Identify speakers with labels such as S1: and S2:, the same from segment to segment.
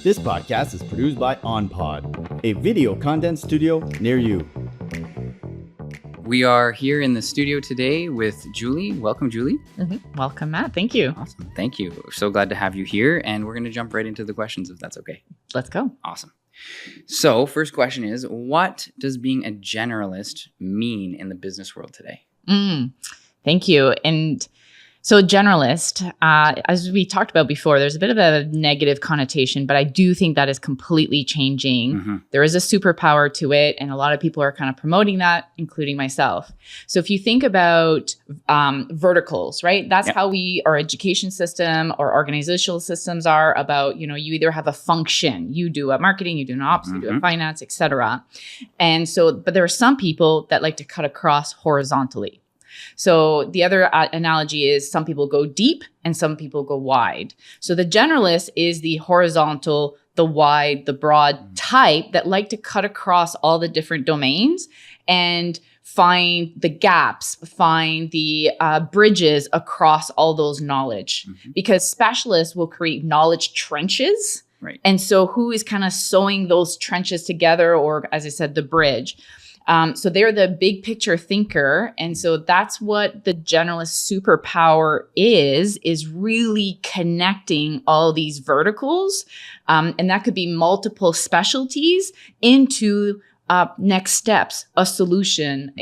S1: This podcast is produced by OnPod, a video content studio near you.
S2: We are here in the studio today with Julie. Welcome, Julie.
S3: Mm-hmm. Welcome, Matt. Thank you.
S2: Awesome. Thank you. We're so glad to have you here. And we're going to jump right into the questions if that's okay.
S3: Let's go.
S2: Awesome. So first question is, what does being a generalist mean in the business world today?
S3: Thank you. And so generalist, as we talked about before, there's a bit of a negative connotation, but I do think that is completely changing.
S2: Mm-hmm.
S3: There is a superpower to it, and a lot of people are kind of promoting that, including myself. So if you think about verticals, right? That's how our education system or organizational systems are about, you either have a function, you do a marketing, you do an ops, you do a finance, etc. And so, but there are some people that like to cut across horizontally. So the other analogy is some people go deep and some people go wide. So the generalist is the horizontal, the wide, the broad type that like to cut across all the different domains and find the gaps, find the bridges across all those knowledge. Because specialists will create knowledge trenches.
S2: Right.
S3: And so who is kind of sewing those trenches together, or as I said, the bridge. So they're the big picture thinker. And so that's what the generalist superpower is really connecting all these verticals. And that could be multiple specialties into next steps, a solution,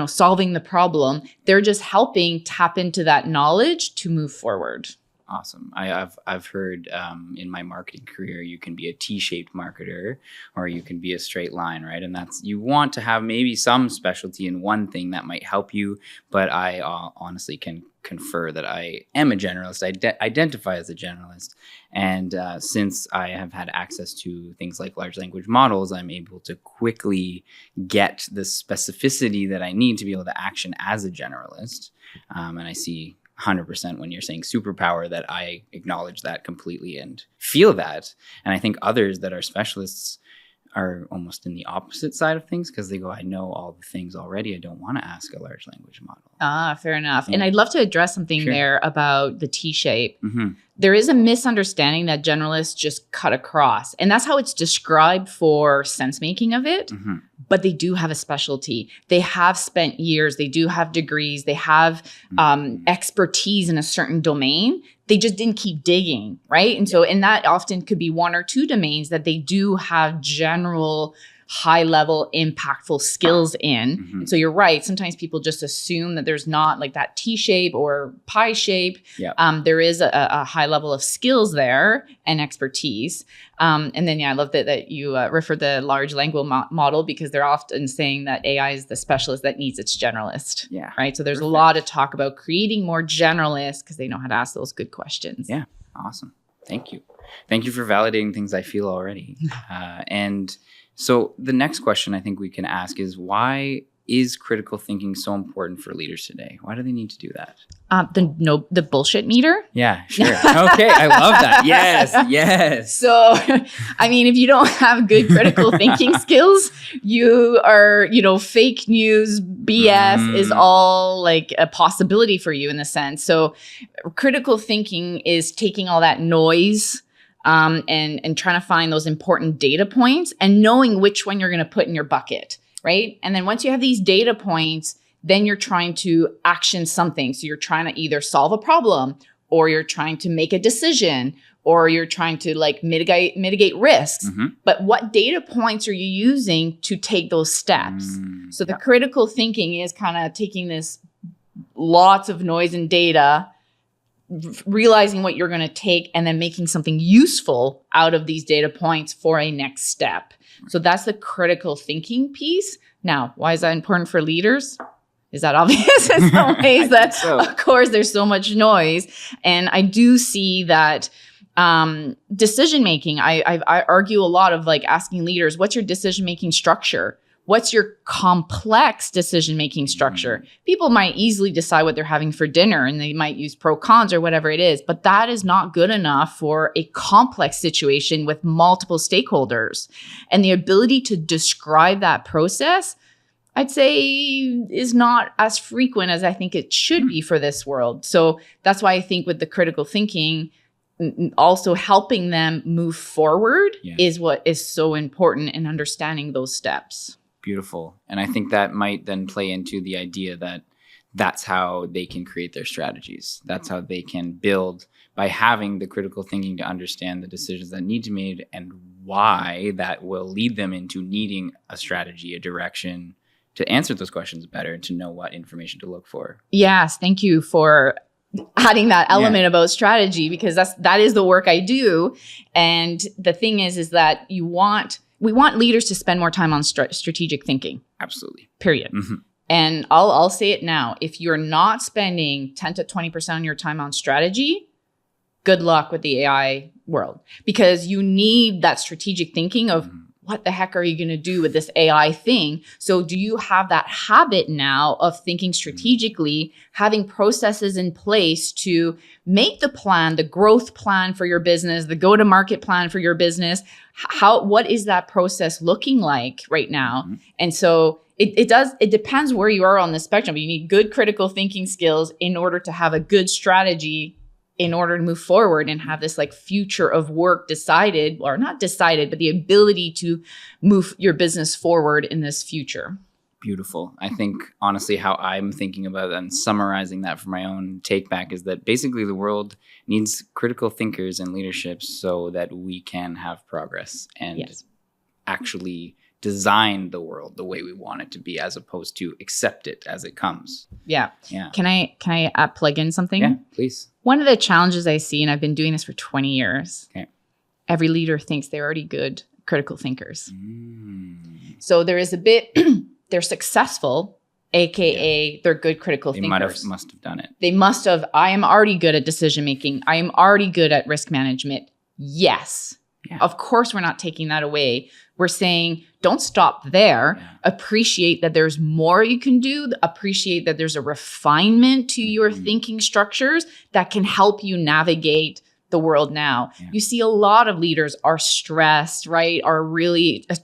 S3: solving the problem. They're just helping tap into that knowledge to move forward.
S2: Awesome. I've heard in my marketing career, you can be a T-shaped marketer or you can be a straight line, right? And that's, you want to have maybe some specialty in one thing that might help you, but I honestly can confer that I am a generalist. I identify as a generalist. And since I have had access to things like large language models, I'm able to quickly get the specificity that I need to be able to action as a generalist. And I see 100% when you're saying superpower that I acknowledge that completely and feel that. And I think others that are specialists are almost in the opposite side of things because they go, I know all the things already. I don't want to ask a large language model.
S3: Fair enough.
S2: Yeah.
S3: And I'd love to address something there about the T-shape. There is a misunderstanding that generalists just cut across. And that's how it's described for sense making of it. But they do have a specialty. They have spent years. They do have degrees. They have expertise in a certain domain. They just didn't keep digging, right? And so, and that often could be one or two domains that they do have general high-level impactful skills in. And so you're right. Sometimes people just assume that there's not like that T-shape or pie shape. There is a high level of skills there and expertise. And then, I love that you refer the large language model because they're often saying that AI is the specialist that needs its generalist. Right. So there's a lot of talk about creating more generalists because they know how to ask those good questions.
S2: Yeah. Awesome. Thank you. Thank you for validating things I feel already. And so the next question I think we can ask is, why is critical thinking so important for leaders today? Why do they need to do that?
S3: The bullshit meter?
S2: Yeah, sure. Okay, I love that. Yes.
S3: So, if you don't have good critical thinking skills, you are, fake news, BS is all like a possibility for you in a sense. So critical thinking is taking all that noise and trying to find those important data points and knowing which one you're going to put in your bucket, right? And then once you have these data points, then you're trying to action something. So you're trying to either solve a problem or you're trying to make a decision or you're trying to like mitigate risks. But what data points are you using to take those steps? So the critical thinking is kind of taking this lots of noise and data, realizing what you're going to take and then making something useful out of these data points for a next step. So that's the critical thinking piece. Now, why is that important for leaders? Is that obvious in some ways that, of course, there's so much noise. And I do see that decision-making, I argue a lot of like asking leaders, what's your decision-making structure? What's your complex decision-making structure? People might easily decide what they're having for dinner and they might use pro cons or whatever it is, but that is not good enough for a complex situation with multiple stakeholders. And the ability to describe that process, I'd say, is not as frequent as I think it should be for this world. So that's why I think with the critical thinking, also helping them move forward
S2: Yeah.
S3: is what is so important in understanding those steps.
S2: Beautiful. And I think that might then play into the idea that that's how they can create their strategies. That's how they can build, by having the critical thinking to understand the decisions that need to be made and why that will lead them into needing a strategy, a direction to answer those questions better and to know what information to look for.
S3: Yes, thank you for adding that element about strategy, because that is the work I do. And the thing is that we want leaders to spend more time on strategic thinking.
S2: Absolutely.
S3: Period.
S2: Mm-hmm.
S3: And I'll say it now. If you're not spending 10 to 20% of your time on strategy, good luck with the AI world, because you need that strategic thinking of what the heck are you going to do with this AI thing? So do you have that habit now of thinking strategically, having processes in place to make the plan, the growth plan for your business, the go-to-market plan for your business? What is that process looking like right now?
S2: Mm-hmm.
S3: And so it depends where you are on the spectrum. You need good critical thinking skills in order to have a good strategy in order to move forward and have this like future of work decided, or not decided, but the ability to move your business forward in this future.
S2: Beautiful. I think honestly how I'm thinking about it and summarizing that for my own take back is that basically the world needs critical thinkers and leadership so that we can have progress and actually design the world the way we want it to be, as opposed to accept it as it comes.
S3: Yeah.
S2: Yeah.
S3: Can I plug in something?
S2: Yeah, please.
S3: One of the challenges I see, and I've been doing this for 20 years, every leader thinks they're already good critical thinkers. So there is a bit, they're successful, AKA they're good critical thinkers.
S2: They must have done it.
S3: They must have. I am already good at decision making. I am already good at risk management. Yes. Yeah. Of course, we're not taking that away. We're saying, don't stop there. Yeah. Appreciate that there's more you can do. Appreciate that there's a refinement to your thinking structures that can help you navigate the world now. Yeah. You see a lot of leaders are stressed, right? Are really a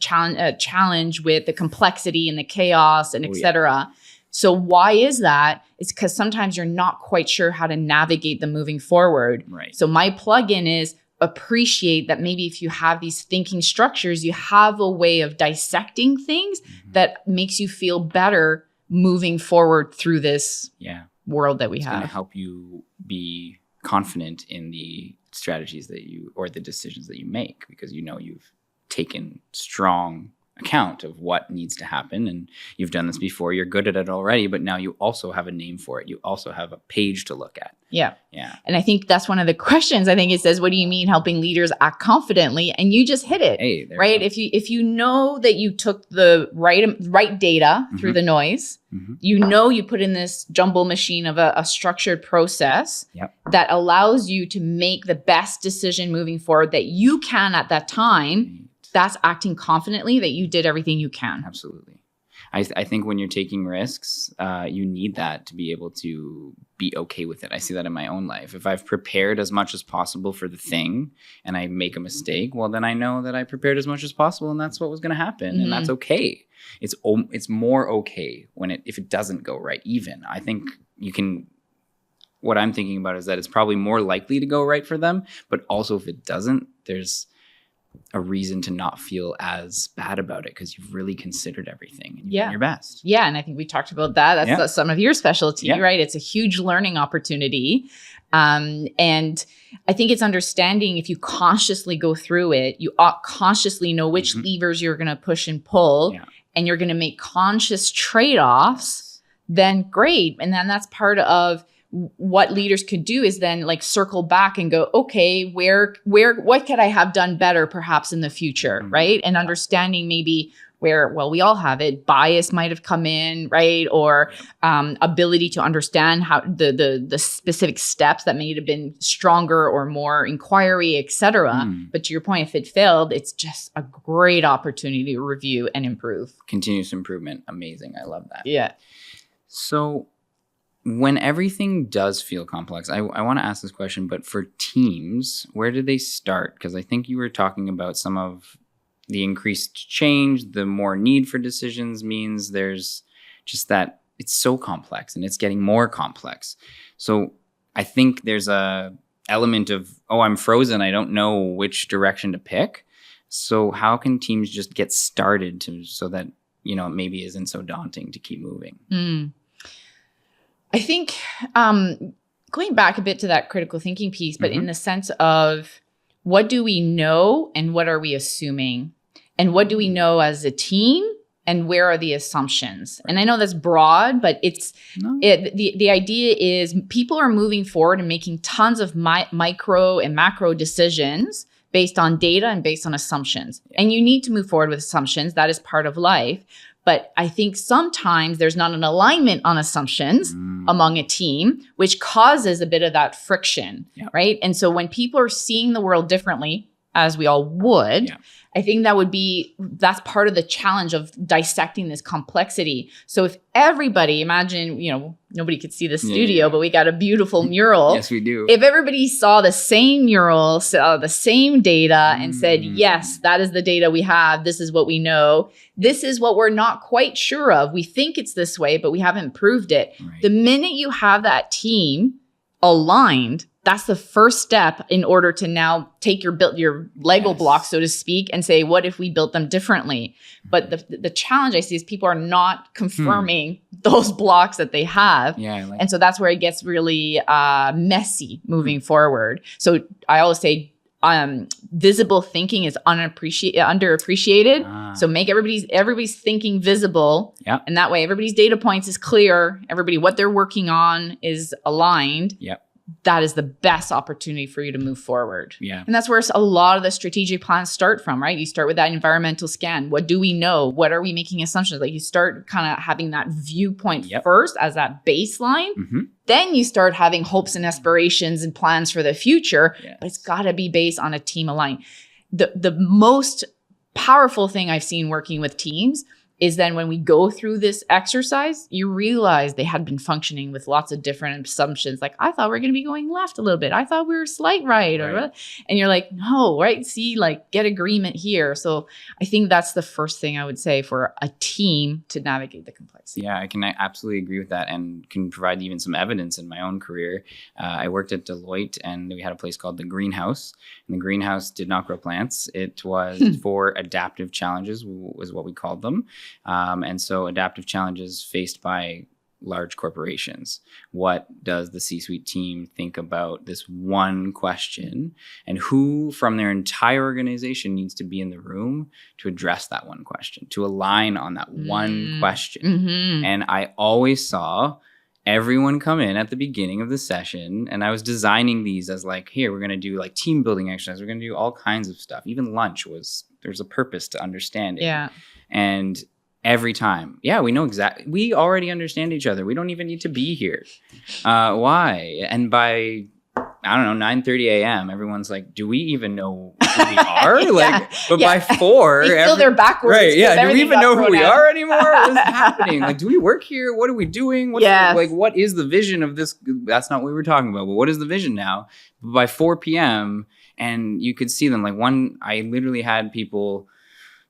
S3: challenge with the complexity and the chaos and et cetera. So why is that? It's because sometimes you're not quite sure how to navigate them moving forward.
S2: Right.
S3: So my plug-in is appreciate that maybe if you have these thinking structures, you have a way of dissecting things that makes you feel better moving forward through this world that we have.
S2: It's going to help you be confident in the strategies that you, or the decisions that you make, because you know you've taken strong account of what needs to happen, and you've done this before. You're good at it already, but now you also have a name for it. You also have a page to look at.
S3: Yeah.
S2: Yeah.
S3: And I think that's one of the questions. I think it says, what do you mean helping leaders act confidently? And you just hit it.
S2: Hey,
S3: right? If you know that you took the right data through the noise, you know you put in this jumble machine of a structured process that allows you to make the best decision moving forward that you can at that time. That's acting confidently that you did everything you can.
S2: Absolutely. I think when you're taking risks, you need that to be able to be okay with it. I see that in my own life. If I've prepared as much as possible for the thing and I make a mistake, well, then I know that I prepared as much as possible and that's what was going to happen. And that's okay. It's more okay if it doesn't go right even. I think what I'm thinking about is that it's probably more likely to go right for them, but also if it doesn't, there's a reason to not feel as bad about it because you've really considered everything and you've done your best.
S3: Yeah. And I think we talked about that. That's some of your specialty, right? It's a huge learning opportunity. And I think it's understanding if you consciously go through it, you consciously know which levers you're going to push and pull, and you're going to make conscious trade-offs, then great. And then that's part of what leaders could do is then like circle back and go, okay, what could I have done better perhaps in the future, right? And understanding maybe where, well, we all have it, bias might have come in, right? Or ability to understand how the specific steps that may have been stronger or more inquiry, et cetera. But to your point, if it failed, it's just a great opportunity to review and improve.
S2: Continuous improvement. Amazing. I love that.
S3: Yeah.
S2: So when everything does feel complex, I want to ask this question, but for teams, where do they start? Because I think you were talking about some of the increased change, the more need for decisions means there's just that it's so complex and it's getting more complex. So I think there's a element of, oh, I'm frozen. I don't know which direction to pick. So how can teams just get started so that, it maybe isn't so daunting to keep moving?
S3: I think going back a bit to that critical thinking piece, but in the sense of what do we know and what are we assuming? And what do we know as a team? And where are the assumptions? And I know that's broad, but the idea is people are moving forward and making tons of micro and macro decisions based on data and based on assumptions. And you need to move forward with assumptions. That is part of life. But I think sometimes there's not an alignment on assumptions among a team, which causes a bit of that friction, right? And so when people are seeing the world differently, as we all would, I think that's part of the challenge of dissecting this complexity. So if everybody, imagine, nobody could see the studio, but we got a beautiful mural.
S2: Yes, we do.
S3: If everybody saw the same mural, saw the same data and said, yes, that is the data we have. This is what we know. This is what we're not quite sure of. We think it's this way, but we haven't proved it. Right. The minute you have that team aligned, that's the first step in order to now take your Lego blocks, so to speak, and say, what if we built them differently? But the challenge I see is people are not confirming those blocks that they have. And so that's where it gets really messy moving forward. So I always say visible thinking is underappreciated. So make everybody's thinking visible. And that way everybody's data points is clear. Everybody, what they're working on is aligned. That is the best opportunity for you to move forward. And that's where a lot of the strategic plans start from, right? You start with that environmental scan. What do we know? What are we making assumptions? Like you start kind of having that viewpoint first as that baseline. Then you start having hopes and aspirations and plans for the future, but it's got to be based on a team aligned. The most powerful thing I've seen working with teams is then when we go through this exercise, you realize they had been functioning with lots of different assumptions. Like, I thought we were going to be going left a little bit. I thought we were slight right. And you're like, no, right? See, like get agreement here. So I think that's the first thing I would say for a team to navigate the complexity.
S2: Yeah, I can absolutely agree with that and can provide even some evidence in my own career. I worked at Deloitte and we had a place called the greenhouse. And the greenhouse did not grow plants. It was for adaptive challenges was what we called them. And so adaptive challenges faced by large corporations. What does the C-suite team think about this one question, and who from their entire organization needs to be in the room to address that one question, to align on that one question? And I always saw everyone come in at the beginning of the session, and I was designing these as like, here, we're going to do like team building exercises. We're going to do all kinds of stuff. Even lunch there's a purpose to understanding. And every time, we know exactly. We already understand each other. We don't even need to be here. Why? And by, I don't know, 9:30 a.m., everyone's like, do we even know who we are? But by 4,
S3: they feel they're backwards.
S2: Right? Yeah. Do we even know who we are anymore? What's happening? Like, do we work here? What are we doing? What is the vision of this? That's not what we were talking about. But what is the vision now? But by 4 p.m., and you could see them. Like I literally had people.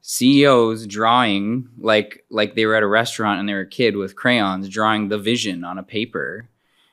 S2: CEOs drawing like they were at a restaurant and they were a kid with crayons drawing the vision on a paper.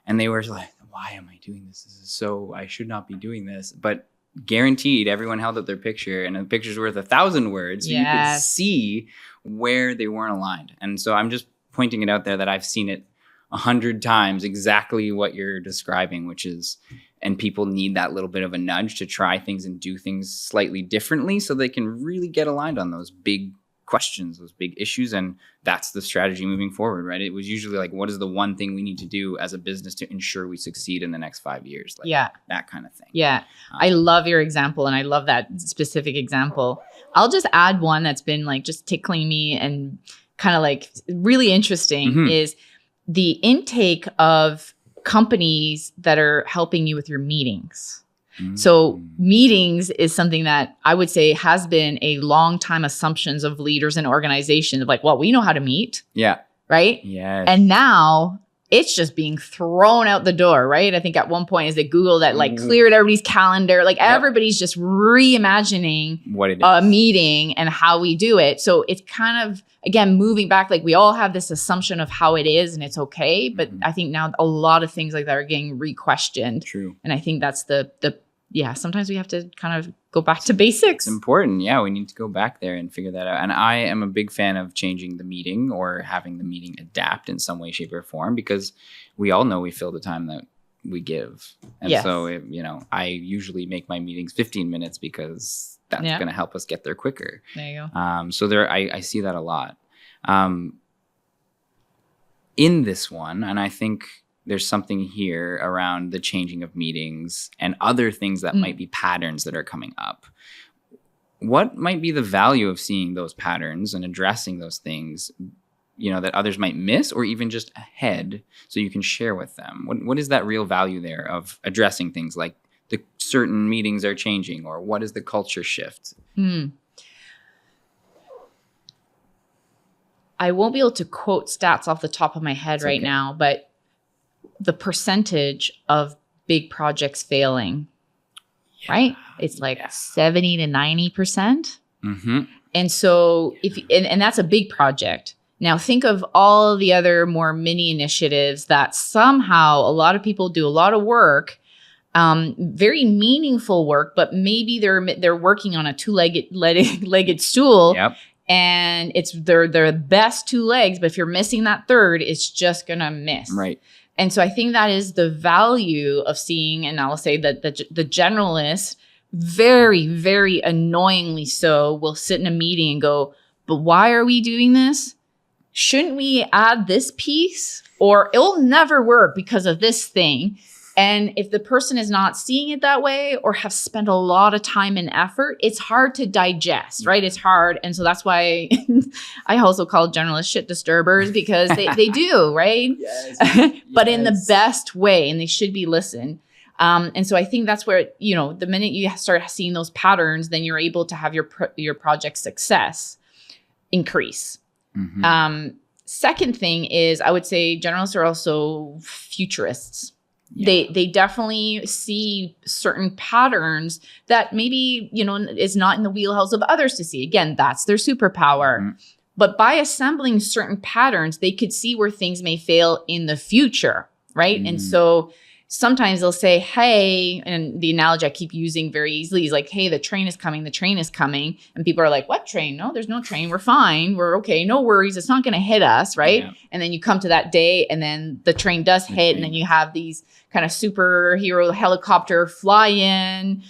S2: And they were like, why am I doing this? This is I should not be doing this. But guaranteed everyone held up their picture and a picture's worth 1,000 words. So you could see where they weren't aligned. And so I'm just pointing it out there that I've seen it 100 times, exactly what you're describing, which is, and people need that little bit of a nudge to try things and do things slightly differently so they can really get aligned on those big questions, those big issues. And that's the strategy moving forward, right? It was usually like, what is the one thing we need to do as a business to ensure we succeed in the next 5 years? That kind of thing. I love your example. And I love that specific example. I'll just add one that's been like just tickling me and kind of like really interesting is the intake of companies that are helping you with your meetings. So meetings is something that I would say has been a long time assumptions of leaders and organizations of like, well, we know how to meet. Right? Yes.
S3: And now it's just being thrown out the door, right? I think at one point is that Google that like cleared everybody's calendar. Like everybody's just reimagining
S2: what it is.
S3: A meeting and how we do it. So it's kind of, again, moving back, like we all have this assumption of how it is and it's okay. But I think now a lot of things like that are getting re-questioned.
S2: True.
S3: And I think that's sometimes we have to kind of go back to basics.
S2: It's important. Yeah, we need to go back there and figure that out. And I am a big fan of changing the meeting or having the meeting adapt in some way, shape, or form, because we all know we fill the time that we give. And so, I usually make my meetings 15 minutes because that's going to help us get there quicker.
S3: There you go.
S2: So I see that a lot. In this one, and I think there's something here around the changing of meetings and other things that might be patterns that are coming up. What might be the value of seeing those patterns and addressing those things, that others might miss, or even just ahead so you can share with them? What is that real value there of addressing things like the certain meetings are changing, or what is the culture shift?
S3: I won't be able to quote stats off the top of my head right now, but the percentage of big projects failing, right? It's like 70 to 90%. And so and that's a big project. Now think of all the other more mini initiatives that somehow a lot of people do a lot of work, very meaningful work, but maybe they're working on a two-legged stool.
S2: Yep.
S3: And it's their best two legs, but if you're missing that third, it's just gonna miss.
S2: Right.
S3: And so I think that is the value of seeing, and I'll say that the generalist, very, very annoyingly so, will sit in a meeting and go, but why are we doing this? Shouldn't we add this piece? Or it'll never work because of this thing. And if the person is not seeing it that way or have spent a lot of time and effort, it's hard to digest, right? It's hard. And so that's why I also call generalists shit disturbers, because they do, right? Yes. But in the best way, and they should be listened. And so I think that's where, the minute you start seeing those patterns, then you're able to have your project success increase. Second thing is, I would say generalists are also futurists. Yeah. They definitely see certain patterns that maybe, is not in the wheelhouse of others to see. Again, that's their superpower. But by assembling certain patterns, they could see where things may fail in the future, right? And so sometimes they'll say, hey, and the analogy I keep using very easily is like, hey, the train is coming. And people are like, what train? No, there's no train. We're fine. We're okay. No worries. It's not going to hit us, right? Yeah. And then you come to that day and then the train does hit, and then you have these kind of superhero helicopter fly in,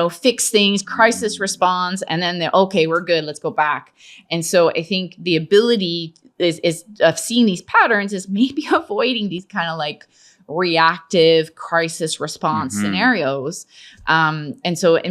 S3: fix things, crisis response, and then they're okay, we're good. Let's go back. And so I think the ability is of seeing these patterns is maybe avoiding these kind of like reactive crisis response scenarios. And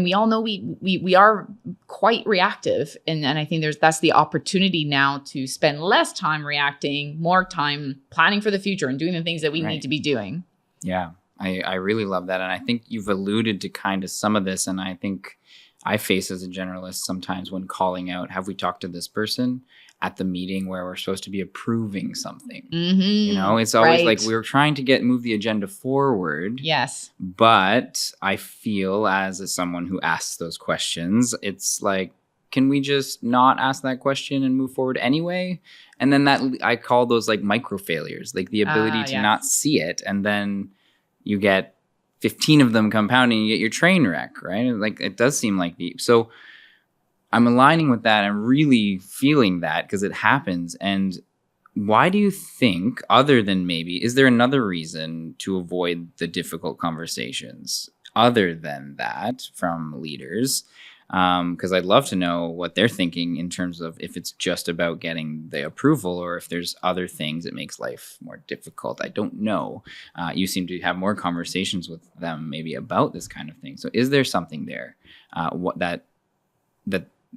S3: we all know we are quite reactive. And I think that's the opportunity now to spend less time reacting, more time planning for the future and doing the things that we need to be doing.
S2: Yeah, I really love that. And I think you've alluded to kind of some of this. And I think I face as a generalist sometimes when calling out, have we talked to this person at the meeting where we're supposed to be approving something? It's always like we're trying to move the agenda forward.
S3: Yes.
S2: But I feel as someone who asks those questions, it's like, can we just not ask that question and move forward anyway? And then I call those like micro failures, like the ability to not see it. And then you get 15 of them compounding, you get your train wreck, right? Like it does seem like so I'm aligning with that and really feeling that because it happens. And why do you think, other than maybe, is there another reason to avoid the difficult conversations other than that from leaders? Because I'd love to know what they're thinking in terms of if it's just about getting the approval or if there's other things that makes life more difficult. I don't know. You seem to have more conversations with them maybe about this kind of thing. So is there something there that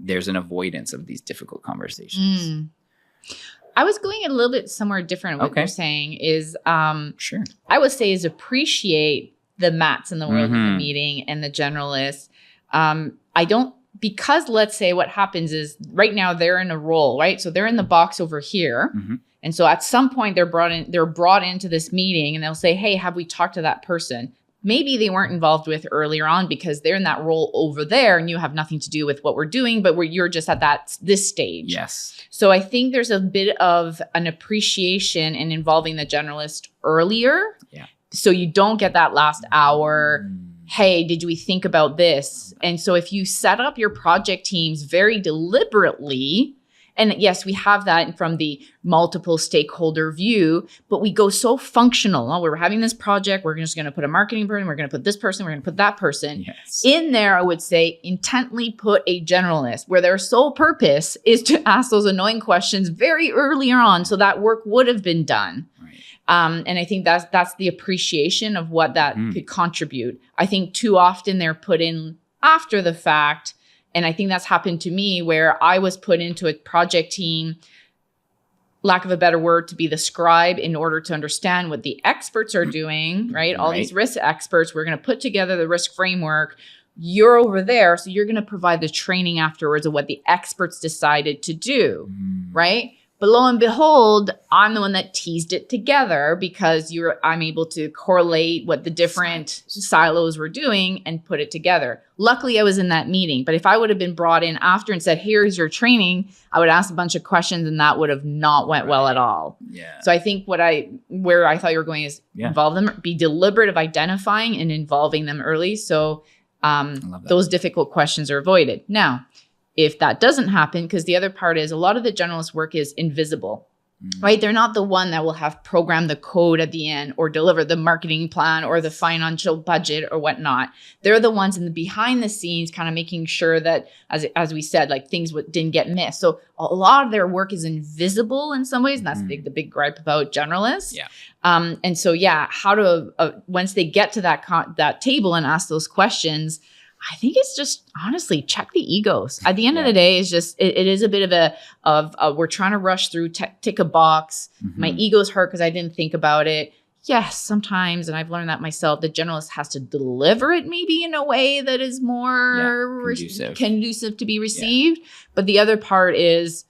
S2: there's an avoidance of these difficult conversations?
S3: I was going a little bit somewhere different. What you're saying is,
S2: sure.
S3: I would say is appreciate the Matts in the world of the meeting and the generalists. Because let's say what happens is right now they're in a role, right? So they're in the box over here And so at some point they're brought into this meeting and they'll say, hey, have we talked to that person? Maybe they weren't involved with earlier on because they're in that role over there and you have nothing to do with what we're doing, but you're just at this stage.
S2: Yes.
S3: So I think there's a bit of an appreciation in involving the generalist earlier.
S2: Yeah.
S3: So you don't get that last hour, hey, did we think about this? And so if you set up your project teams very deliberately, and yes, we have that from the multiple stakeholder view, but we go so functional. Oh, we're having this project. We're just going to put a marketing person. We're going to put this person. We're going to put that person.
S2: Yes.
S3: In there, I would say intently put a generalist where their sole purpose is to ask those annoying questions very early on so that work would have been done.
S2: Right.
S3: And I think that's the appreciation of what that could contribute. I think too often they're put in after the fact. And I think that's happened to me where I was put into a project team, lack of a better word, to be the scribe in order to understand what the experts are doing, right? All these risk experts, we're going to put together the risk framework. You're over there, so you're going to provide the training afterwards of what the experts decided to do, right? But lo and behold, I'm the one that teased it together because I'm able to correlate what the different silos were doing and put it together. Luckily, I was in that meeting. But if I would have been brought in after and said, here's your training, I would ask a bunch of questions and that would have not went well at all.
S2: Yeah.
S3: So I think where I thought you were going is involve them, be deliberate of identifying and involving them early. So those difficult questions are avoided. Now, if that doesn't happen, because the other part is a lot of the generalist work is invisible, right? They're not the one that will have programmed the code at the end or deliver the marketing plan or the financial budget or whatnot. They're the ones in the behind the scenes kind of making sure that, as we said, like things didn't get missed. So a lot of their work is invisible in some ways. And that's the big gripe about generalists.
S2: Yeah.
S3: And so, how to, once they get to that table and ask those questions, I think it's just honestly check the egos. At the end of the day, it's just it is a bit of we're trying to rush through, tick a box. My ego's hurt because I didn't think about it. Yes, sometimes, and I've learned that myself, the generalist has to deliver it maybe in a way that is more conducive to be received. But the other part is,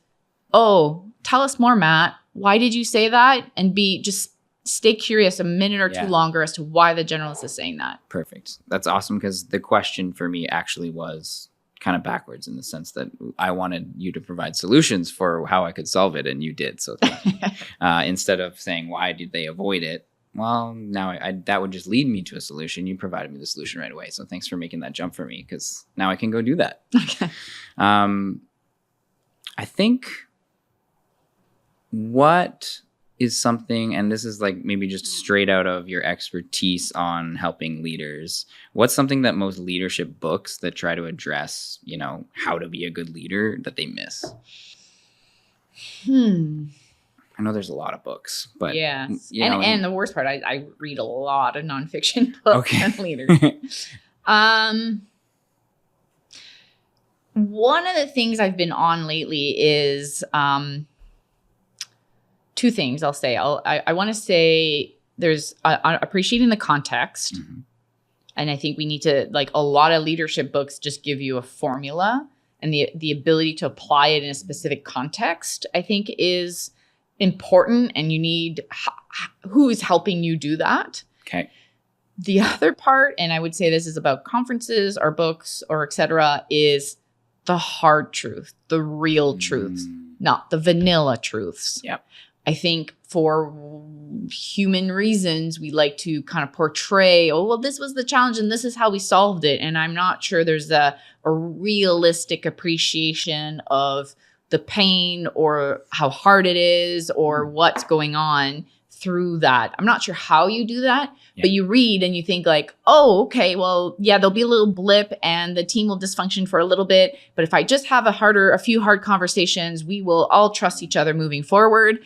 S3: tell us more, Matt. Why did you say that? And just stay curious a minute or two longer as to why the generalist is saying that.
S2: Perfect. That's awesome because the question for me actually was kind of backwards in the sense that I wanted you to provide solutions for how I could solve it, and you did. So thank you. Instead of saying, why did they avoid it? Well, now that would just lead me to a solution. You provided me the solution right away. So thanks for making that jump for me because now I can go do that.
S3: Okay.
S2: I think what is something, and this is like maybe just straight out of your expertise on helping leaders, what's something that most leadership books that try to address, how to be a good leader that they miss? I know there's a lot of books, but
S3: and the worst part, I read a lot of nonfiction books on leaders. One of the things I've been on lately is two things I'll say. I want to say there's appreciating the context. And I think we need to, like a lot of leadership books just give you a formula, and the ability to apply it in a specific context, I think is important. And you need who is helping you do that.
S2: Okay.
S3: The other part, and I would say this is about conferences or books or et cetera, is the hard truth, the real truths, not the vanilla truths.
S2: Yep.
S3: I think for human reasons, we like to kind of portray, this was the challenge and this is how we solved it. And I'm not sure there's a realistic appreciation of the pain or how hard it is or what's going on through that. I'm not sure how you do that, but you read and you think like, okay, well, there'll be a little blip and the team will dysfunction for a little bit. But if I just have a few hard conversations, we will all trust each other moving forward.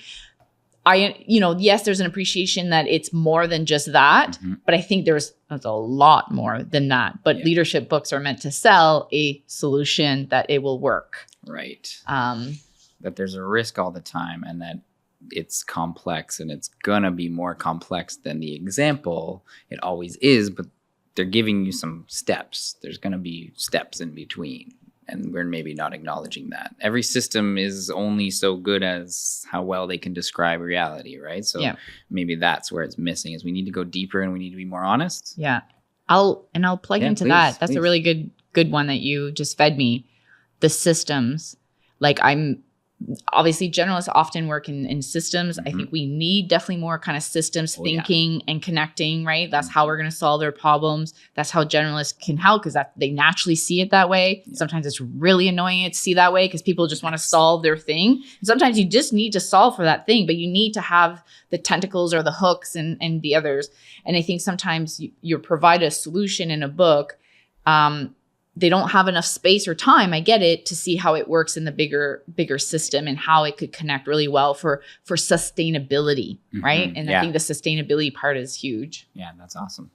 S3: Yes, there's an appreciation that it's more than just that, but I think there's a lot more than that. But leadership books are meant to sell a solution that it will work.
S2: Right. That there's a risk all the time and that it's complex and it's gonna be more complex than the example. It always is, but they're giving you some steps. There's gonna be steps in between. And we're maybe not acknowledging that. Every system is only so good as how well they can describe reality, right? So maybe that's where it's missing, is we need to go deeper and we need to be more honest.
S3: Yeah. I'll plug into that. That's
S2: please.
S3: A really good one that you just fed me. The systems. Like, I'm obviously generalists often work in systems. I think we need definitely more kind of systems thinking and connecting, right? That's how we're going to solve their problems. That's how generalists can help, because they naturally see it that way. Sometimes it's really annoying to see that way because people just want to solve their thing. And sometimes you just need to solve for that thing, but you need to have the tentacles or the hooks and the others. And I think sometimes you provide a solution in a book. They don't have enough space or time, I get it, to see how it works in the bigger system and how it could connect really well for sustainability, right? And I think the sustainability part is huge.
S2: Yeah, that's awesome.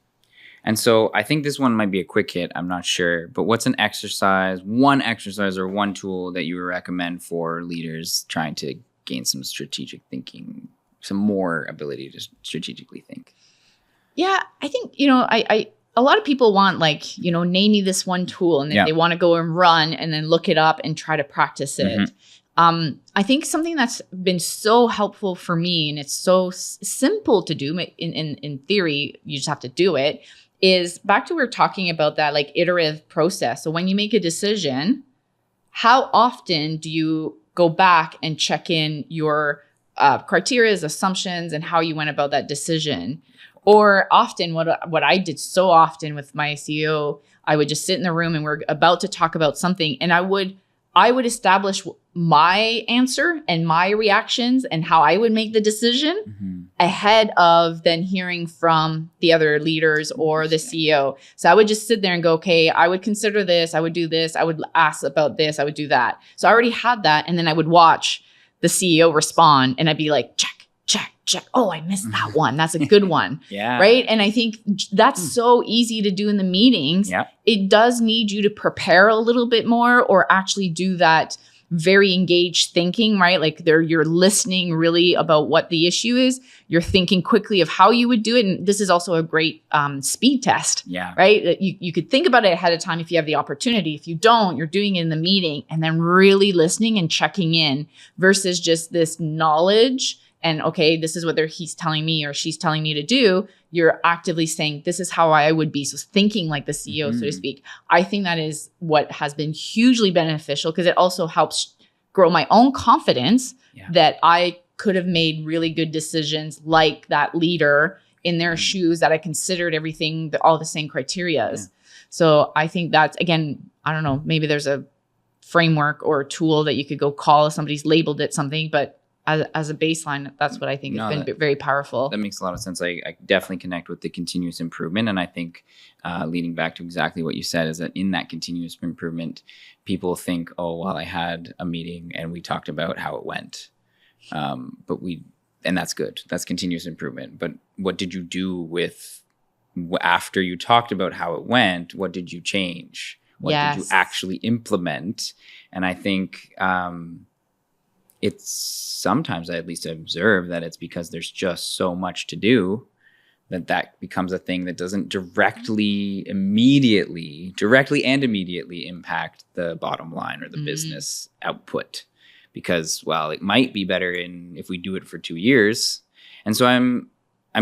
S2: And so I think this one might be a quick hit. I'm not sure. But what's one exercise or one tool that you would recommend for leaders trying to gain some strategic thinking, some more ability to strategically think?
S3: Yeah, I think, a lot of people want, name me this one tool, and then they want to go and run and then look it up and try to practice it. I think something that's been so helpful for me, and it's so simple to do in theory, you just have to do it, is back to we were talking about that iterative process. So when you make a decision, how often do you go back and check in your criteria, assumptions, and how you went about that decision? Or often what I did so often with my CEO, I would just sit in the room and we're about to talk about something, and I would establish my answer and my reactions and how I would make the decision ahead of then hearing from the other leaders or the CEO. So I would just sit there and go, okay, I would consider this, I would do this, I would ask about this, I would do that. So I already had that, and then I would watch the CEO respond, and I'd be like, check. Oh, I missed that one. That's a good one. Right. And I think that's so easy to do in the meetings. It does need you to prepare a little bit more, or actually do that very engaged thinking, right? Like you're listening really about what the issue is. You're thinking quickly of how you would do it. And this is also a great speed test, right? You could think about it ahead of time if you have the opportunity. If you don't, you're doing it in the meeting and then really listening and checking in versus just this knowledge. And okay, this is what he's telling me or she's telling me to do. You're actively saying, this is how I would be. So thinking like the CEO, so to speak. I think that is what has been hugely beneficial, because it also helps grow my own confidence that I could have made really good decisions like that leader in their shoes, that I considered everything, all the same criterias. So I think that's, again, I don't know, maybe there's a framework or a tool that you could go call if somebody's labeled it something, but as a baseline, that's what I think has been very powerful.
S2: That makes a lot of sense. I definitely connect with the continuous improvement. And I think leading back to exactly what you said is that in that continuous improvement, people think, oh, well, I had a meeting and we talked about how it went. And that's good. That's continuous improvement. But what did you do after you talked about how it went? What did you change? What did you actually implement? And I think it's sometimes, I at least observe, that it's because there's just so much to do that becomes a thing that doesn't directly and immediately impact the bottom line or the business output. Because, well, it might be better if we do it for 2 years. And so I'm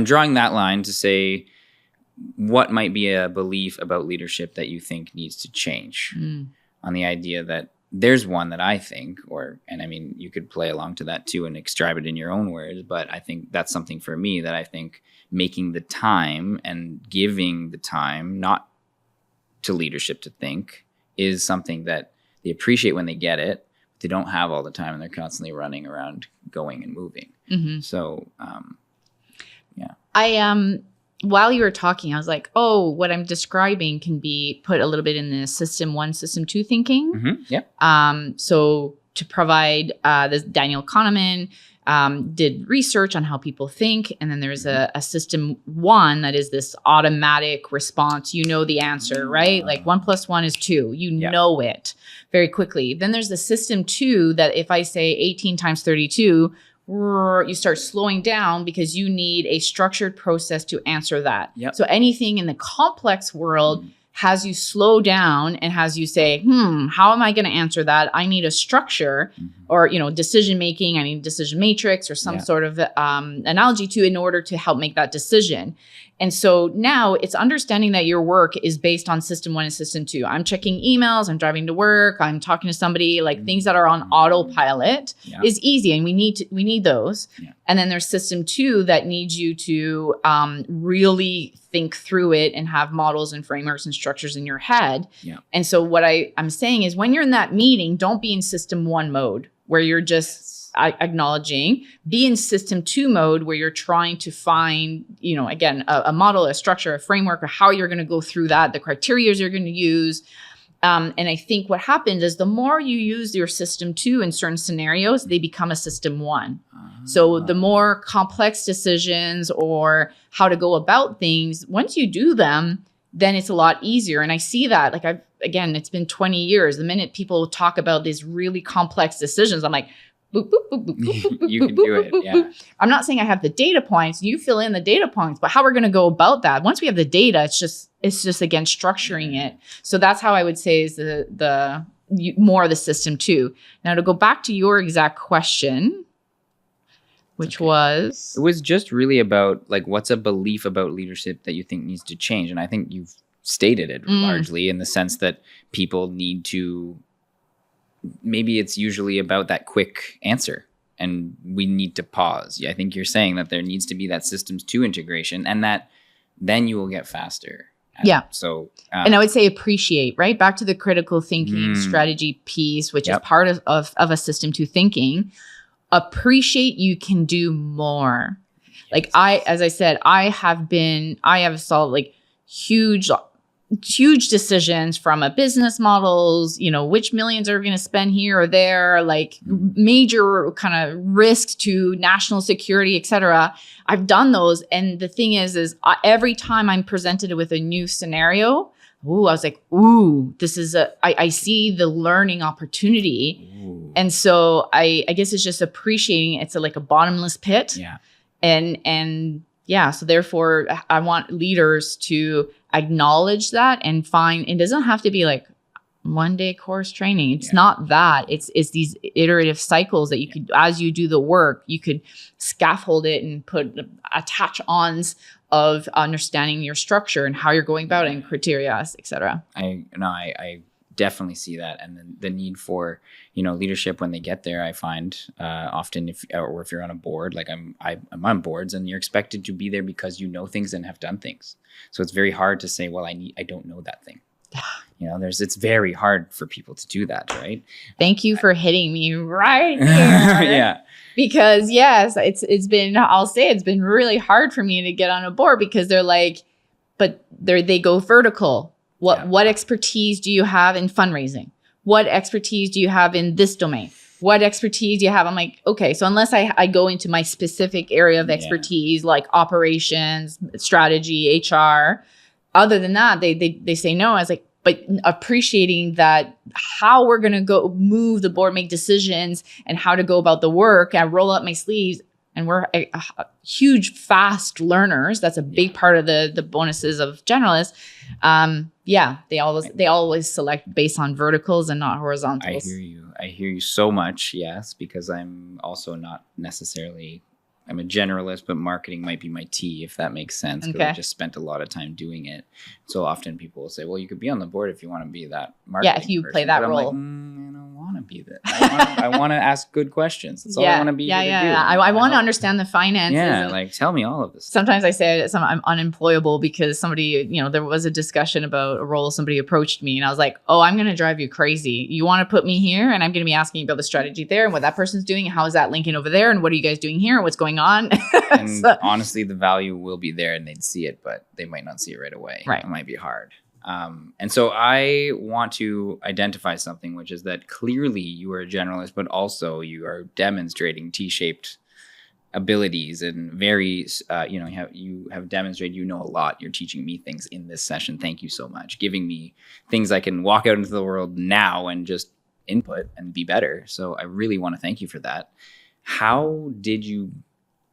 S2: drawing that line to say, what might be a belief about leadership that you think needs to change? On the idea that there's one that I think, and I mean, you could play along to that too and extract it in your own words, but I think that's something for me that I think making the time and giving the time, not to leadership to think, is something that they appreciate when they get it. But they don't have all the time, and they're constantly running around, going and moving. So,
S3: while you were talking, I was like, oh, what I'm describing can be put a little bit in the system 1, system 2 thinking. So to provide this, Daniel Kahneman did research on how people think. And then there's a system 1 that is this automatic response. You know the answer, right? Like 1 + 1 is 2. You know it very quickly. Then there's the system 2 that if I say 18 times 32, you start slowing down because you need a structured process to answer that. So anything in the complex world has you slow down and has you say, how am I going to answer that? I need a structure or, decision making. I need a decision matrix or some sort of analogy in order to help make that decision. And so now it's understanding that your work is based on system 1 and system 2. I'm checking emails, I'm driving to work, I'm talking to somebody, like things that are on autopilot is easy. And we need those. Yeah. And then there's system 2 that needs you to really think through it and have models and frameworks and structures in your head. Yeah. And so what I'm saying is when you're in that meeting, don't be in system 1 mode where you're just acknowledging, be in system 2 mode where you're trying to find, again, a model, a structure, a framework, or how you're going to go through that, the criteria you're going to use. And I think what happens is the more you use your system 2 in certain scenarios, they become a system 1. So the more complex decisions or how to go about things, once you do them, then it's a lot easier. And I see that, again, it's been 20 years. The minute people talk about these really complex decisions, I'm like, boop, boop, boop, boop, boop, boop,
S2: you
S3: boop,
S2: can
S3: boop,
S2: do it.
S3: boop,
S2: Yeah.
S3: boop. I'm not saying I have the data points. You fill in the data points, but how we're going to go about that? Once we have the data, it's just again structuring it. So that's how I would say is the more of the system 2. Now to go back to your exact question, which was
S2: it was just really about what's a belief about leadership that you think needs to change, and I think you've stated it largely in the sense that people need to. Maybe it's usually about that quick answer and we need to pause. I think you're saying that there needs to be that systems 2 integration and that then you will get faster.
S3: Yeah.
S2: So,
S3: and I would say appreciate, right? Back to the critical thinking strategy piece, which is part of a system 2 thinking. Appreciate you can do more. As I said, I have solved huge decisions from a business models, which millions are going to spend here or there, major kind of risks to national security, et cetera. I've done those. And the thing is every time I'm presented with a new scenario, I was like, this is I see the learning opportunity. Ooh. And so I guess it's just appreciating it's a bottomless pit. Yeah. And so therefore I want leaders to acknowledge that and find, it doesn't have to be 1 day course training. It's not that. It's these iterative cycles that you could, as you do the work, you could scaffold it and attach ons of understanding your structure and how you're going about it and criteria, et cetera.
S2: I definitely see that. And then the need for, leadership when they get there, I find often if you're on a board, I'm on boards and you're expected to be there because you know things and have done things. So it's very hard to say, well, I don't know that thing. It's very hard for people to do that, right?
S3: Thank you for hitting me right here.
S2: Yeah.
S3: Because yes, it's been really hard for me to get on a board because they're but they go vertical. What expertise do you have in fundraising? What expertise do you have in this domain? What expertise do you have? I'm like, okay, so unless I go into my specific area of expertise, like operations, strategy, HR, other than that, they say no. I was like, but appreciating that how we're going to go move the board, make decisions and how to go about the work. I roll up my sleeves and we're huge, fast learners. That's a big part of the bonuses of generalists. They always select based on verticals and not horizontals.
S2: I hear you so much. Yes, because I'm also not necessarily, I'm a generalist, but marketing might be my T, if that makes sense. Because I just spent a lot of time doing it. So often people will say, well, you could be on the board if you want to be that marketing
S3: if you
S2: person.
S3: play that
S2: but
S3: role.
S2: I don't want to be that. I want to ask good questions. That's all I want to be able to do.
S3: I want to understand the finances.
S2: Yeah, tell me all of this.
S3: Sometimes I say I'm unemployable because somebody, there was a discussion about a role. Somebody approached me and I was like, oh, I'm going to drive you crazy. You want to put me here and I'm going to be asking you about the strategy there and what that person's doing. How is that linking over there? And what are you guys doing here? What's going on?
S2: And honestly, the value will be there and they'd see it, but they might not see it right away.
S3: Right.
S2: It might be hard. And so I want to identify something, which is that clearly you are a generalist, but also you are demonstrating T-shaped abilities and very, you have demonstrated, a lot. You're teaching me things in this session. Thank you so much. Giving me things I can walk out into the world now and just input and be better. So I really want to thank you for that. How did you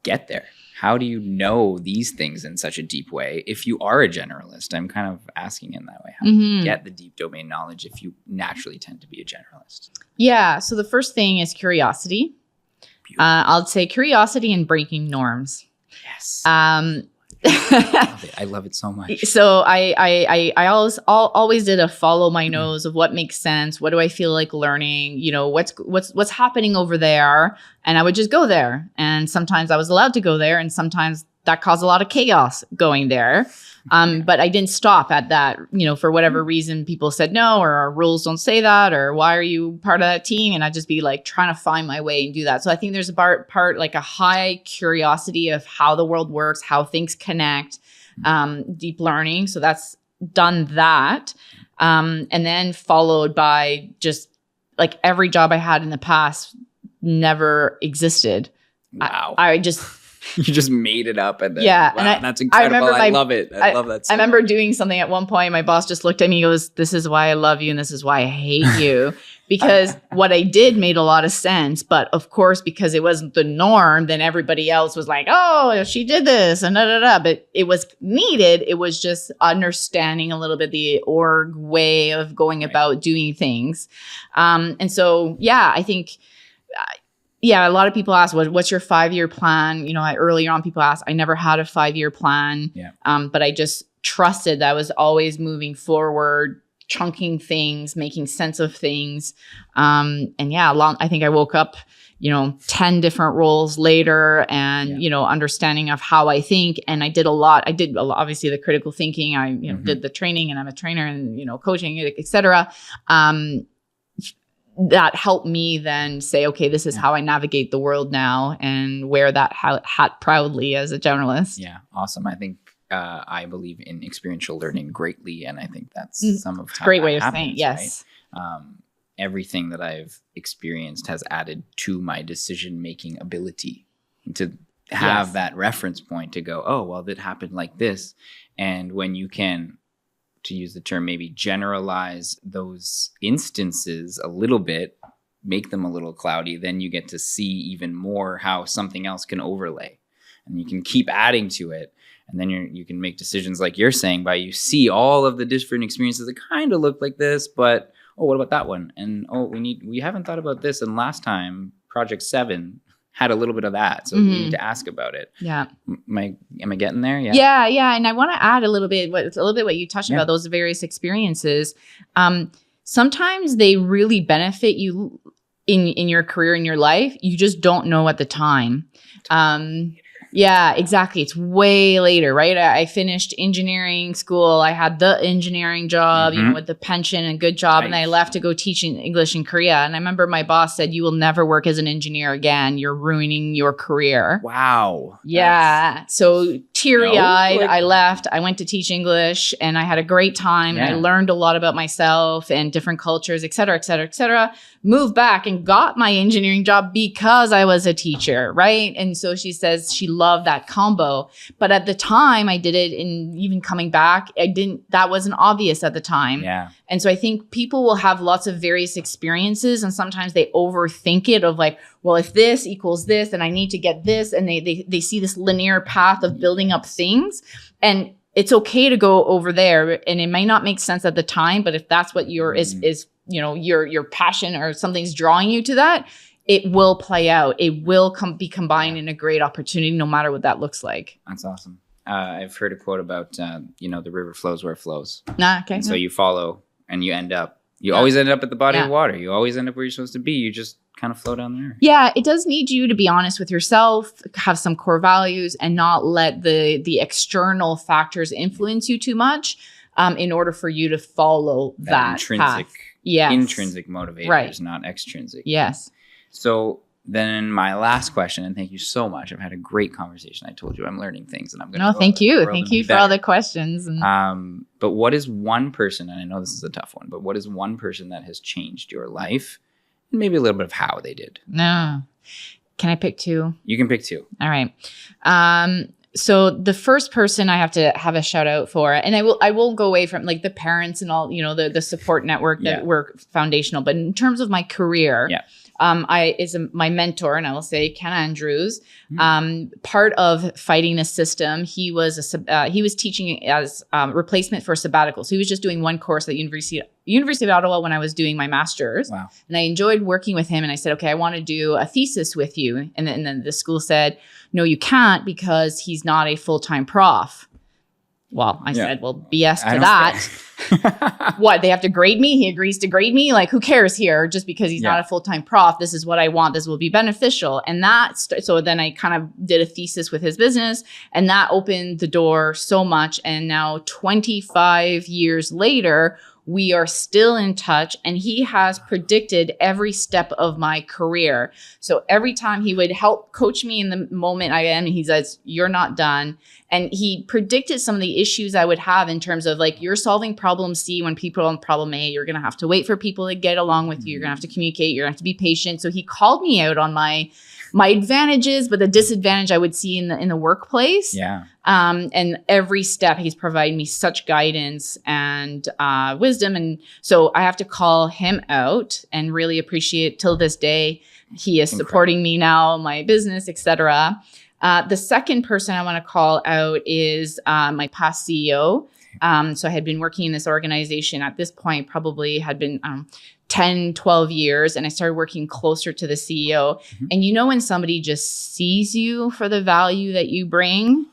S2: get there? How do you know these things in such a deep way if you are a generalist? I'm kind of asking in that way. How do you get the deep domain knowledge if you naturally tend to be a generalist?
S3: Yeah. So the first thing is curiosity. I'll say curiosity and breaking norms.
S2: Yes.
S3: I
S2: love it so much.
S3: So I always did a follow my nose of what makes sense. What do I feel like learning? You know, what's happening over there? And I would just go there. And sometimes I was allowed to go there, and sometimes that caused a lot of chaos going there. But I didn't stop at that. You know, for whatever reason, people said no, or our rules don't say that, or why are you part of that team? And I'd just be like trying to find my way and do that. So I think there's a part like a high curiosity of how the world works, how things connect, deep learning. So that's done that. And then followed by just like every job I had in the past never existed.
S2: Wow.
S3: I just...
S2: You just made it up, and then,
S3: yeah,
S2: wow,
S3: and
S2: that's incredible. I love it. I love that. So
S3: I remember doing something at one point. My boss just looked at me and goes, "This is why I love you, and this is why I hate you." Because what I did made a lot of sense, but of course, because it wasn't the norm, then everybody else was like, "Oh, she did this," and da da da. But it was needed. It was just understanding a little bit the org way of going about doing things, and so yeah, I think. Yeah, a lot of people ask, what's your 5-year plan? You know, earlier on people asked, I never had a 5-year plan, but I just trusted that I was always moving forward, chunking things, making sense of things. And yeah, I think I woke up, 10 different roles later and, understanding of how I think. And I did a lot, obviously the critical thinking, I did the training, and I'm a trainer and, coaching, et cetera. That helped me then say, okay, this is how I navigate the world now, and wear that hat proudly as a generalist.
S2: Yeah, awesome. I think I believe in experiential learning greatly, and I think that's some of how
S3: great way
S2: happens,
S3: of saying it. Yes.
S2: Right? Everything that I've experienced has added to my decision-making ability to have that reference point to go, oh, well, that happened like this. And when you can, to use the term, maybe generalize those instances a little bit, make them a little cloudy, then you get to see even more how something else can overlay, and you can keep adding to it. And then you can make decisions like you're saying, by you see all of the different experiences that kind of look like this, but oh, what about that one? And oh, we haven't thought about this. And last time Project 7 had a little bit of that. So we need to ask about it.
S3: Yeah.
S2: Am I getting there?
S3: Yeah. Yeah. And I want to add a little bit what you touched about, those various experiences. Sometimes they really benefit you in your career, in your life. You just don't know at the time. Yeah, exactly. It's way later, right? I finished engineering school. I had the engineering job, with the pension and good job. Nice. And I left to go teach in English in Korea. And I remember my boss said, "You will never work as an engineer again. You're ruining your career."
S2: Wow.
S3: Yeah. So teary-eyed, I left. I went to teach English, and I had a great time. And I learned a lot about myself and different cultures, et cetera, et cetera, et cetera. Moved back and got my engineering job because I was a teacher, right? And so she says she loved that combo. But at the time I did it, and even coming back, that wasn't obvious at the time.
S2: Yeah.
S3: And so I think people will have lots of various experiences, and sometimes they overthink it of like, well, if this equals this, then I need to get this. And they see this linear path of building up things. And it's okay to go over there, and it may not make sense at the time, but if that's what your your passion or something's drawing you to that, it will play out. It will be combined in a great opportunity, no matter what that looks like.
S2: That's awesome. I've heard a quote about, the river flows where it flows.
S3: Okay.
S2: And so you follow, and you always end up at the body of water. You always end up where you're supposed to be. You just kind of flow down there.
S3: Yeah, it does need you to be honest with yourself, have some core values, and not let the external factors influence you too much in order for you to follow that
S2: intrinsic
S3: path. Yes.
S2: Intrinsic motivators, not extrinsic.
S3: Yes.
S2: So then my last question, and thank you so much. I've had a great conversation. I told you I'm learning things, and I'm going to.
S3: No, thank you. Thank you for all the questions.
S2: But what is one person, and I know this is a tough one, but what is one person that has changed your life, and maybe a little bit of how they did?
S3: No. Can I pick two?
S2: You can pick two.
S3: All right. So the first person I have to have a shout out for, and I will go away from like the parents and all, the support network that were foundational. But in terms of my career, my mentor, and I will say Ken Andrews. Part of fighting the system, he was teaching as replacement for sabbatical. So he was just doing one course at University of Ottawa when I was doing my master's.
S2: Wow.
S3: And I enjoyed working with him. And I said, okay, I want to do a thesis with you. And then the school said, no, you can't because he's not a full-time prof. Well, I said, well, BS to that. What, they have to grade me? He agrees to grade me? Like, who cares here? Just because he's not a full-time prof, this is what I want. This will be beneficial. And so then I kind of did a thesis with his business, and that opened the door so much. And now 25 years later, we are still in touch, and he has predicted every step of my career. So every time he would help coach me in the moment I am, he says, you're not done. And he predicted some of the issues I would have in terms of like, you're solving problem C when people are on problem A, you're going to have to wait for people to get along with you. You're going to have to communicate. You're going to have to be patient. So he called me out on my advantages, but the disadvantage I would see in the workplace.
S2: Yeah.
S3: And every step he's provided me such guidance and wisdom. And so I have to call him out and really appreciate till this day. He is supporting me now, my business, etc. The second person I want to call out is my past CEO. So I had been working in this organization at this point, probably had been 10, 12 years. And I started working closer to the CEO. And you know, when somebody just sees you for the value that you bring.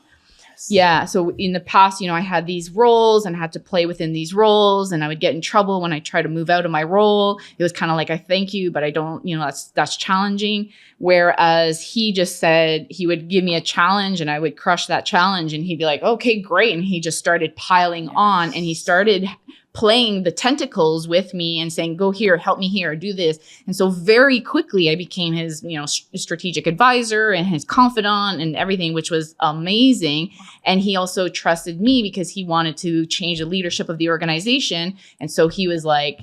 S3: Yeah. So in the past, I had these roles and had to play within these roles, and I would get in trouble when I tried to move out of my role. It was kind of like, I thank you, but I don't, that's challenging. Whereas he just said he would give me a challenge and I would crush that challenge, and he'd be like, okay, great. And he just started piling on, and he started playing the tentacles with me and saying, go here, help me here, do this. And so very quickly I became his, strategic advisor and his confidant and everything, which was amazing. And he also trusted me because he wanted to change the leadership of the organization. And so he was like,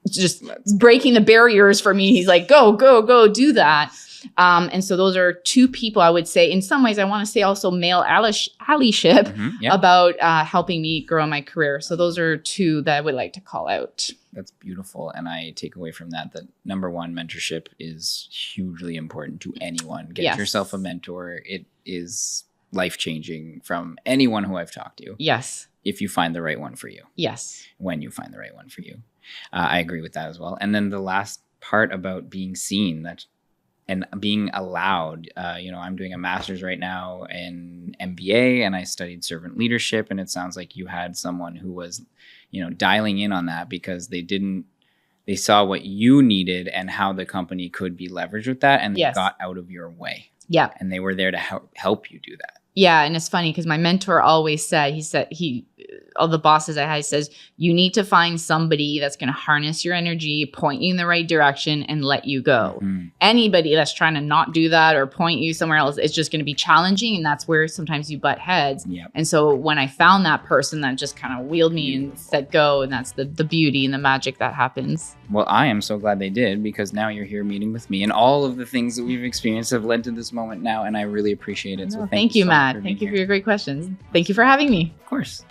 S3: just breaking the barriers for me. He's like, go, do that. And so those are two people I would say, in some ways, I want to say also male allyship about helping me grow my career. So those are two that I would like to call out.
S2: That's beautiful. And I take away from that number one, mentorship is hugely important to anyone. Get yourself a mentor. It is life-changing from anyone who I've talked to.
S3: Yes.
S2: If you find the right one for you.
S3: Yes.
S2: When you find the right one for you. I agree with that as well. And then the last part about being seen, and being allowed, I'm doing a master's right now in MBA, and I studied servant leadership. And it sounds like you had someone who was, dialing in on that because they saw what you needed and how the company could be leveraged with that. And they got out of your way. Yeah. And they were there to help you do that.
S3: Yeah. And it's funny because my mentor always said, all the bosses I had, he says, you need to find somebody that's going to harness your energy, point you in the right direction, and let you go. Mm-hmm. Anybody that's trying to not do that or point you somewhere else, it's just going to be challenging. And that's where sometimes you butt heads. Yep. And so when I found that person that just kind of wheeled me and said go, and that's the beauty and the magic that happens.
S2: Well, I am so glad they did, because now you're here meeting with me, and all of the things that we've experienced have led to this moment now. And I really appreciate it. So
S3: thank you, Matt. Thank you for your great questions. Thank you for having me.
S2: Of course.